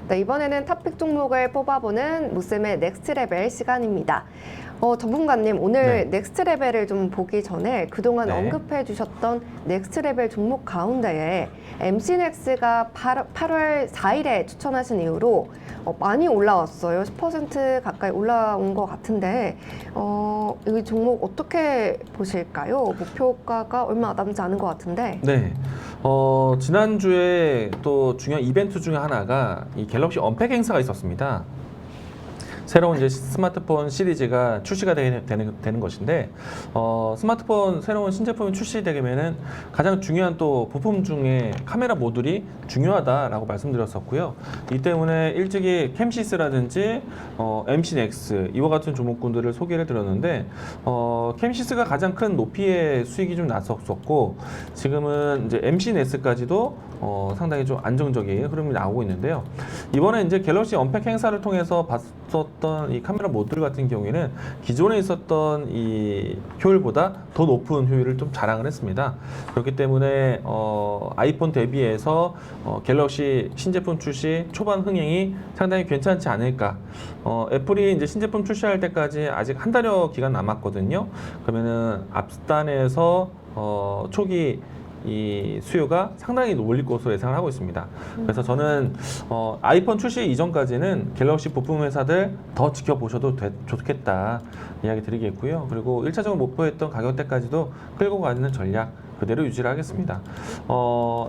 네, 이번에는 탑픽 종목을 뽑아보는 무쌤의 넥스트 레벨 시간입니다. 전문가님, 오늘 네. 넥스트 레벨을 좀 보기 전에 그동안 네. 언급해 주셨던 넥스트 레벨 종목 가운데에 MC넥스가 8월 4일에 추천하신 이후로 많이 올라왔어요. 10% 가까이 올라온 것 같은데 이 종목 어떻게 보실까요? 목표가가 얼마 남지 않은 것 같은데. 네. 지난주에 또 중요한 이벤트 중에 하나가 이 갤럭시 언팩 행사가 있었습니다. 새로운 이제 스마트폰 시리즈가 출시가 되는 것인데, 스마트폰 새로운 신제품이 출시되면은 가장 중요한 또 부품 중에 카메라 모듈이 중요하다라고 말씀드렸었고요. 이 때문에 일찍이 캠시스라든지 MC넥스 이와 같은 종목군들을 소개를 드렸는데, 캠시스가 가장 큰 높이의 수익이 좀 났었고, 지금은 이제 MC넥스까지도 상당히 좀 안정적인 흐름이 나오고 있는데요. 이번에 이제 갤럭시 언팩 행사를 통해서 봤었던 이 카메라 모듈 같은 경우에는 기존에 있었던 이 효율보다 더 높은 효율을 좀 자랑을 했습니다. 그렇기 때문에 아이폰 대비해서 갤럭시 신제품 출시 초반 흥행이 상당히 괜찮지 않을까. 애플이 이제 신제품 출시할 때까지 아직 한 달여 기간 남았거든요. 그러면은 앞단에서 초기 이 수요가 상당히 올릴 것으로 예상을 하고 있습니다. 그래서 저는 아이폰 출시 이전까지는 갤럭시 부품 회사들 더 지켜보셔도 좋겠다 이야기 드리겠고요. 그리고 1차적으로 목표했던 가격대까지도 끌고 가는 전략 그대로 유지를 하겠습니다.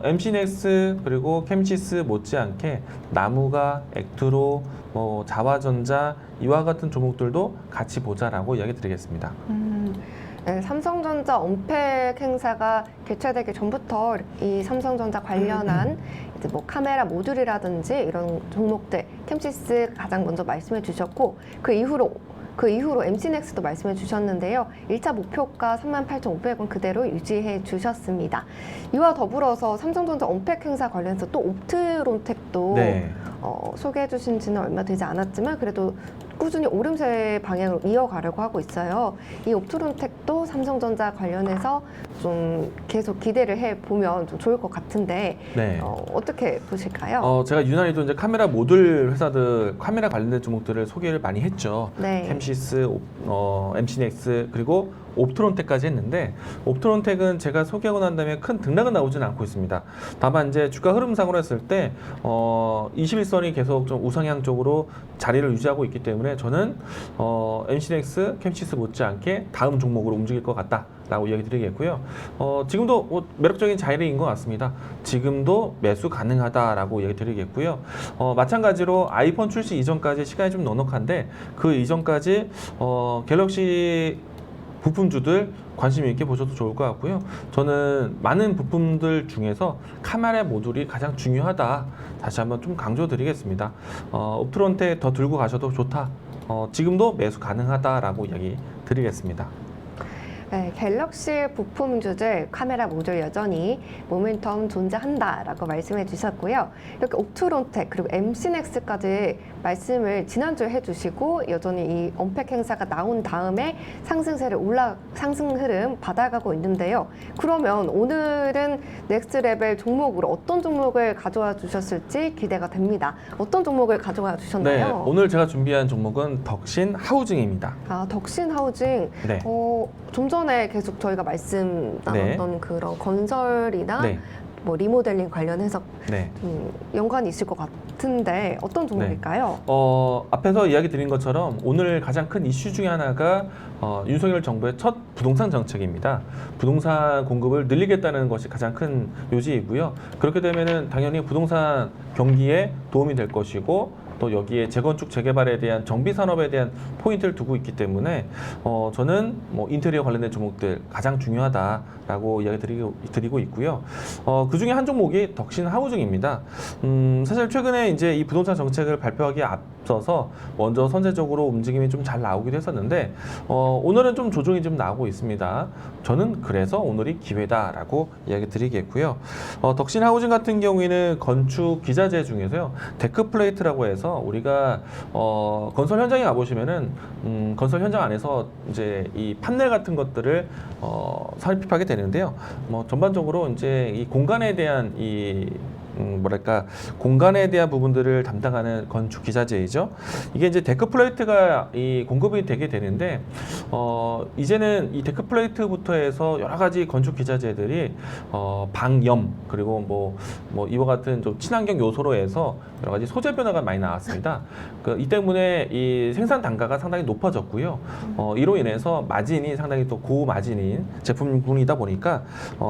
MC넥스 그리고 캠시스 못지않게 나무가, 액트로, 자화전자 이와 같은 종목들도 같이 보자라고 이야기 드리겠습니다. 네, 삼성전자 언팩 행사가 개최되기 전부터 이 삼성전자 관련한 이제 뭐 카메라 모듈이라든지 이런 종목들 캠시스 가장 먼저 말씀해 주셨고 그 이후로 MC넥스도 말씀해 주셨는데요. 1차 목표가 38,500원 그대로 유지해 주셨습니다. 이와 더불어서 삼성전자 언팩 행사 관련해서 또 옵트론텍도 네. 소개해 주신 지는 얼마 되지 않았지만 그래도 꾸준히 오름세 방향으로 이어가려고 하고 있어요. 이 옵트론텍도 삼성전자 관련해서 좀 계속 기대를 해보면 좀 좋을 것 같은데 네. 어떻게 보실까요? 제가 유난히도 이제 카메라 모듈 회사들, 카메라 관련된 종목들을 소개를 많이 했죠. 네. 캠시스, MC넥스, 그리고 옵트론텍까지 했는데, 옵트론텍은 제가 소개하고 난 다음에 큰 등락은 나오지는 않고 있습니다. 다만 이제 주가 흐름상으로 했을 때 21선이 계속 좀 우상향 쪽으로 자리를 유지하고 있기 때문에 저는 MC넥스, 캠시스 못지않게 다음 종목으로 움직일 것 같다라고 이야기 드리겠고요. 지금도 매력적인 자리인 것 같습니다. 지금도 매수 가능하다라고 이야기 드리겠고요. 마찬가지로 아이폰 출시 이전까지 시간이 좀 넉넉한데 그 이전까지 갤럭시 부품주들 관심 있게 보셔도 좋을 것 같고요. 저는 많은 부품들 중에서 카메라 모듈이 가장 중요하다. 다시 한번 좀 강조드리겠습니다. 옵트론텍 더 들고 가셔도 좋다. 지금도 매수 가능하다라고 이야기 드리겠습니다. 네, 갤럭시 부품주들 카메라 모듈 여전히 모멘텀 존재한다라고 말씀해 주셨고요. 이렇게 옵트론텍 그리고 MC넥스까지 말씀을 지난주에 해주시고 여전히 이 언팩 행사가 나온 다음에 상승 흐름 받아가고 있는데요. 그러면 오늘은 넥스트 레벨 종목으로 어떤 종목을 가져와 주셨을지 기대가 됩니다. 어떤 종목을 가져와 주셨나요? 네, 오늘 제가 준비한 종목은 덕신 하우징입니다. 아, 덕신 하우징. 네. 좀 전에 계속 저희가 말씀 나눴던 그런 건설이나 네. 뭐 리모델링 관련해서 네. 연관이 있을 것 같은데 어떤 종목일까요? 앞에서 이야기 드린 것처럼 오늘 가장 큰 이슈 중에 하나가 윤석열 정부의 첫 부동산 정책입니다. 부동산 공급을 늘리겠다는 것이 가장 큰 요지이고요. 그렇게 되면은 당연히 부동산 경기에 도움이 될 것이고 또 여기에 재건축 재개발에 대한 정비 산업에 대한 포인트를 두고 있기 때문에 저는 뭐 인테리어 관련된 종목들 가장 중요하다라고 이야기 드리고 있고요. 그 중에 한 종목이 덕신 하우징입니다. 사실 최근에 이제 이 부동산 정책을 발표하기에 앞서서 먼저 선제적으로 움직임이 좀 잘 나오기도 했었는데 오늘은 좀 조정이 좀 나오고 있습니다. 저는 그래서 오늘이 기회다라고 이야기 드리겠고요. 덕신 하우징 같은 경우에는 건축 기자재 중에서요 데크 플레이트라고 해서 우리가 건설 현장에 가보시면은 건설 현장 안에서 이제 이 판넬 같은 것들을 살핍하게 되는데요. 뭐 전반적으로 이제 이 공간에 대한 이 뭐랄까 공간에 대한 부분들을 담당하는 건축 기자재이죠. 이게 이제 데크 플레이트가 이 공급이 되게 되는데 이제는 이 데크 플레이트부터 해서 여러 가지 건축 기자재들이 방염 그리고 뭐 이와 같은 좀 친환경 요소로 해서 여러 가지 소재 변화가 많이 나왔습니다. 이 때문에 이 생산 단가가 상당히 높아졌고요. 이로 인해서 마진이 상당히 또 고마진인 제품군이다 보니까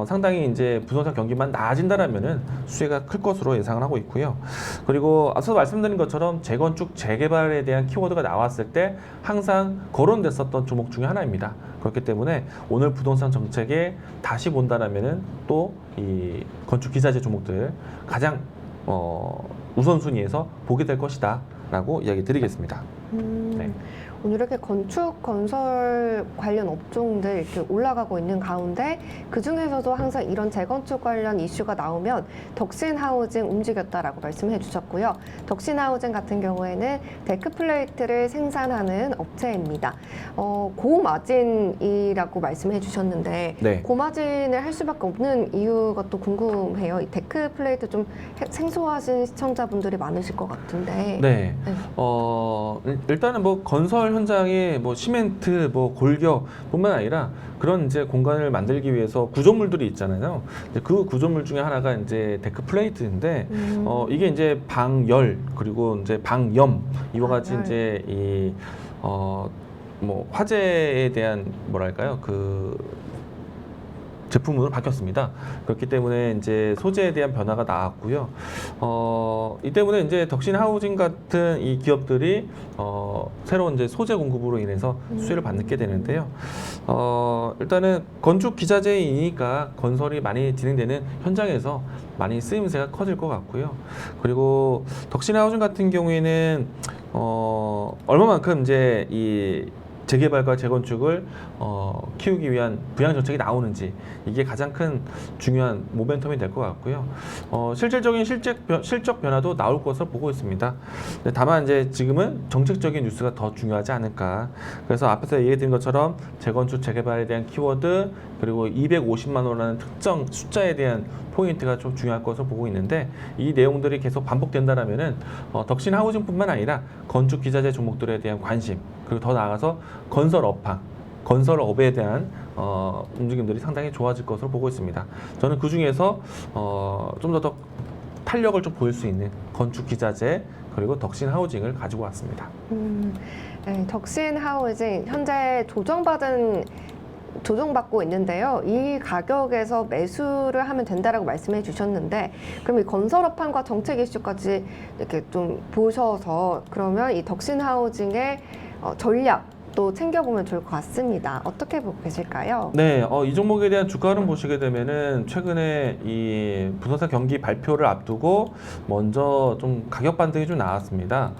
상당히 이제 부동산 경기만 나아진다라면은 수혜가 클 것으로 예상을 하고 있고요. 그리고 앞서 말씀드린 것처럼 재건축, 재개발에 대한 키워드가 나왔을 때 항상 거론됐었던 종목 중에 하나입니다. 그렇기 때문에 오늘 부동산 정책에 다시 본다라면은 또 이 건축 기자재 종목들 가장 우선순위에서 보게 될 것이다라고 이야기 드리겠습니다. 네. 오늘 이렇게 건축, 건설 관련 업종들 이렇게 올라가고 있는 가운데 그 중에서도 항상 이런 재건축 관련 이슈가 나오면 덕신하우징 움직였다라고 말씀해 주셨고요. 덕신하우징 같은 경우에는 데크플레이트를 생산하는 업체입니다. 고마진이라고 말씀해 주셨는데 네. 고마진을 할 수밖에 없는 이유가 또 궁금해요. 이 데크플레이트 좀 생소하신 시청자분들이 많으실 것 같은데. 네. 일단은 뭐 건설 현장에 뭐 시멘트, 뭐 골격뿐만 아니라 그런 이제 공간을 만들기 위해서 구조물들이 있잖아요. 이제 그 구조물 중에 하나가 이제 데크 플레이트인데 이게 이제 방열 그리고 이제 방염 이와 같이 방열. 이제 뭐 화재에 대한 뭐랄까요 제품으로 바뀌었습니다. 그렇기 때문에 이제 소재에 대한 변화가 나왔고요. 이 때문에 이제 덕신하우징 같은 이 기업들이 새로운 이제 소재 공급으로 인해서 수혜를 받게 되는데요. 일단은 건축 기자재이니까 건설이 많이 진행되는 현장에서 많이 쓰임새가 커질 것 같고요. 그리고 덕신하우징 같은 경우에는 얼마만큼 이제 이 재개발과 재건축을 키우기 위한 부양 정책이 나오는지 이게 가장 큰 중요한 모멘텀이 될 것 같고요. 실질적인 실적 변화도 나올 것으로 보고 있습니다. 다만 이제 지금은 정책적인 뉴스가 더 중요하지 않을까. 그래서 앞에서 얘기드린 것처럼 재건축 재개발에 대한 키워드 그리고 250만 원이라는 특정 숫자에 대한 포인트가 좀 중요할 것으로 보고 있는데 이 내용들이 계속 반복된다라면은 덕신하우징뿐만 아니라 건축 기자재 종목들에 대한 관심 그리고 더 나아가서 건설업에 대한 움직임들이 상당히 좋아질 것으로 보고 있습니다. 저는 그 중에서 좀 더 탄력을 좀 보일 수 있는 건축 기자재 그리고 덕신하우징을 가지고 왔습니다. 네, 덕신하우징 현재 조정받고 있는데요. 이 가격에서 매수를 하면 된다라고 말씀해 주셨는데 그럼 이 건설업황과 정책 이슈까지 이렇게 좀 보셔서 그러면 이 덕신하우징의 전략 또 챙겨보면 좋을 것 같습니다. 어떻게 보고 계실까요? 네, 이 종목에 대한 주가 흐름 보시게 되면은 최근에 이 부동산 경기 발표를 앞두고 먼저 좀 가격 반등이 좀 나왔습니다.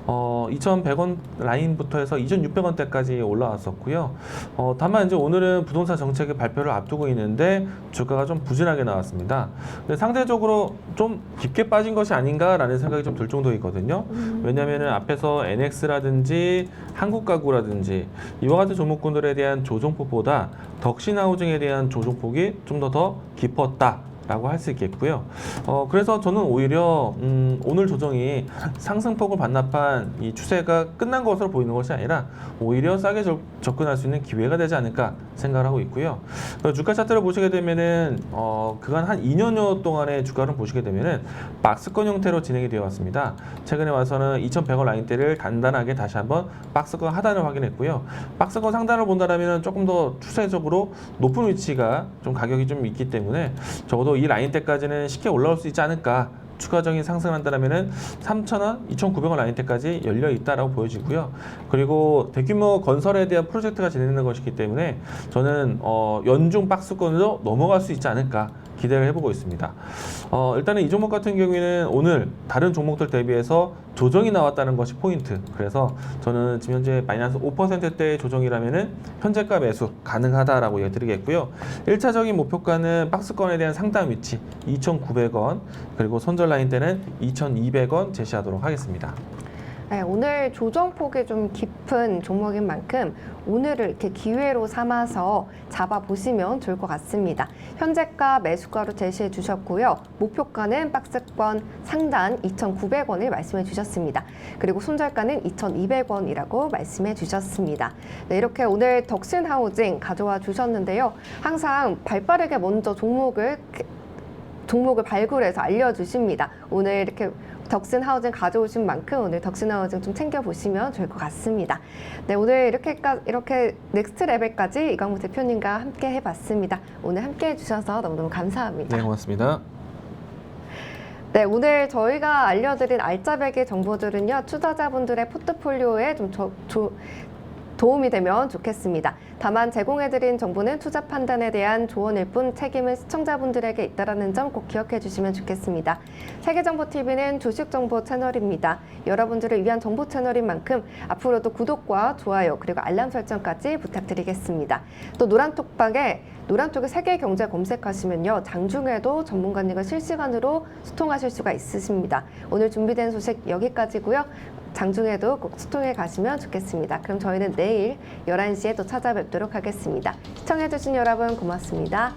2,100원 라인부터 해서 2,600원대까지 올라왔었고요. 다만 이제 오늘은 부동산 정책의 발표를 앞두고 있는데 주가가 좀 부진하게 나왔습니다. 근데 상대적으로 좀 깊게 빠진 것이 아닌가라는 생각이 좀 들 정도이거든요. 왜냐하면은 앞에서 NX라든지 한국가구라든지 이와 같은 종목군들에 대한 조정폭보다 덕신하우징에 대한 조정폭이 좀 더 깊었다라고 할 수 있겠고요. 그래서 저는 오히려 오늘 조정이 상승폭을 반납한 이 추세가 끝난 것으로 보이는 것이 아니라 오히려 싸게 접근할 수 있는 기회가 되지 않을까 생각을 하고 있고요. 주가 차트를 보시게 되면은 그간 한 2년여 동안의 주가를 보시게 되면은 박스권 형태로 진행이 되어 왔습니다. 최근에 와서는 2,100원 라인대를 단단하게 다시 한번 박스권 하단을 확인했고요. 박스권 상단을 본다면 조금 더 추세적으로 높은 위치가 좀 가격이 좀 있기 때문에 적어도 이 라인대까지는 쉽게 올라올 수 있지 않을까. 추가적인 상승을 한다면은 3,000원, 2,900원 라인대까지 열려 있다라고 보여지고요. 그리고 대규모 건설에 대한 프로젝트가 진행되는 것이기 때문에 저는 연중 박스권으로 넘어갈 수 있지 않을까 기대를 해보고 있습니다. 일단은 이 종목 같은 경우에는 오늘 다른 종목들 대비해서 조정이 나왔다는 것이 포인트. 그래서 저는 지금 현재 마이너스 5%대의 조정이라면은 현재가 매수 가능하다라고 얘기드리겠고요. 1차적인 목표가는 박스권에 대한 상단 위치 2,900원 그리고 손절 라인대는 2,200원 제시하도록 하겠습니다. 네, 오늘 조정폭이 좀 깊은 종목인 만큼 오늘을 이렇게 기회로 삼아서 잡아보시면 좋을 것 같습니다. 현재가 매수가로 제시해 주셨고요. 목표가는 박스권 상단 2,900원을 말씀해 주셨습니다. 그리고 손절가는 2,200원이라고 말씀해 주셨습니다. 네, 이렇게 오늘 덕신하우징 가져와 주셨는데요. 항상 발빠르게 먼저 종목을 발굴해서 알려주십니다. 오늘 이렇게 덕신하우징 가져오신 만큼 오늘 덕신하우징 좀 챙겨보시면 좋을 것 같습니다. 네, 오늘 이렇게 넥스트 레벨까지 이광무 대표님과 함께 해봤습니다. 오늘 함께 해주셔서 너무너무 감사합니다. 네, 고맙습니다. 네, 오늘 저희가 알려드린 알짜배기 정보들은요, 투자자분들의 포트폴리오에 좀 도움이 되면 좋겠습니다. 다만 제공해드린 정보는 투자 판단에 대한 조언일 뿐 책임은 시청자분들에게 있다는 점 꼭 기억해 주시면 좋겠습니다. 세계정보TV는 주식정보 채널입니다. 여러분들을 위한 정보 채널인 만큼 앞으로도 구독과 좋아요 그리고 알람 설정까지 부탁드리겠습니다. 또 노란톡방에 세계경제 검색하시면요. 장중에도 전문가님과 실시간으로 소통하실 수가 있으십니다. 오늘 준비된 소식 여기까지고요. 장중에도 꼭 소통해 가시면 좋겠습니다. 그럼 저희는 내일 11시에 또 찾아뵙도록 하겠습니다. 시청해주신 여러분 고맙습니다.